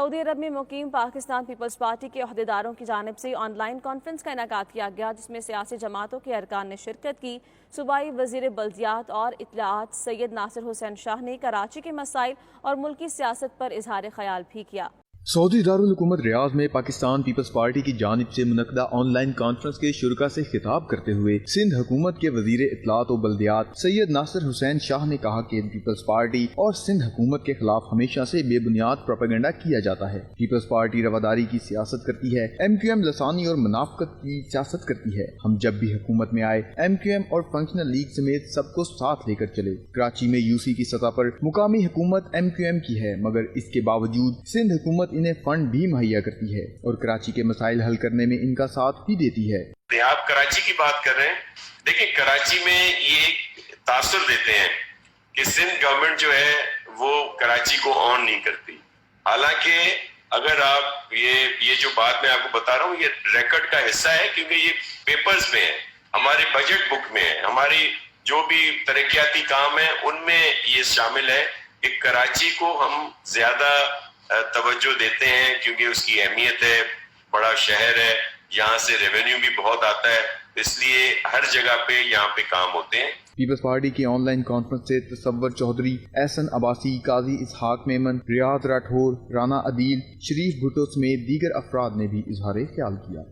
سعودی عرب میں مقیم Pakistan Peoples party کے عہدیداروں کی جانب سے آن لائن کانفرنس کا انعقاد کیا گیا، جس میں سیاسی جماعتوں کے ارکان نے شرکت کی۔ صوبائی وزیر بلدیات اور اطلاعات سید ناصر حسین شاہ نے کراچی کے مسائل اور ملکی سیاست پر اظہار خیال بھی کیا۔ سعودی دارالحکومت ریاض میں پاکستان پیپلز پارٹی کی جانب سے منعقدہ آن لائن کانفرنس کے شرکاء سے خطاب کرتے ہوئے سندھ حکومت کے وزیر اطلاعات و بلدیات سید ناصر حسین شاہ نے کہا کہ پیپلز پارٹی اور سندھ حکومت کے خلاف ہمیشہ سے بے بنیاد پروپیگنڈا کیا جاتا ہے۔ پیپلز پارٹی رواداری کی سیاست کرتی ہے، ایم کیو ایم لسانی اور منافقت کی سیاست کرتی ہے۔ ہم جب بھی حکومت میں آئے ایم کیو ایم اور فنکشنل لیگ سمیت سب کو ساتھ لے کر چلے۔ کراچی میں یو سی کی سطح پر مقامی حکومت ایم کیو ایم کی ہے، مگر اس کے باوجود سندھ حکومت انہیں فنڈ بھی مہیا کرتی ہے اور کراچی کے مسائل حل کرنے میں ان کا ساتھ بھی دیتی ہے۔ آپ کراچی کی بات کر رہے ہیں، دیکھیں کراچی میں یہ تاثر دیتے ہیں کہ سندھ گورنمنٹ جو ہے وہ کراچی کو آن نہیں کرتی، حالانکہ اگر آپ یہ جو بات میں آپ کو بتا رہا ہوں یہ ریکارڈ کا حصہ ہے، کیونکہ یہ پیپرز میں ہے، ہماری بجٹ بک میں ہے، ہماری جو بھی ترقیاتی کام ہے ان میں یہ شامل ہے کہ کراچی کو ہم زیادہ توجہ دیتے ہیں، کیونکہ اس کی اہمیت ہے، بڑا شہر ہے، یہاں سے ریونیو بھی بہت آتا ہے، اس لیے ہر جگہ پہ یہاں پہ کام ہوتے ہیں۔ پیپلز پارٹی کی آن لائن کانفرنس سے تصور چودھری، احسن عباسی، قاضی اسحاق میمن، ریاض راٹھور، رانا عدیل، شریف بھٹو سمیت دیگر افراد نے بھی اظہار خیال کیا۔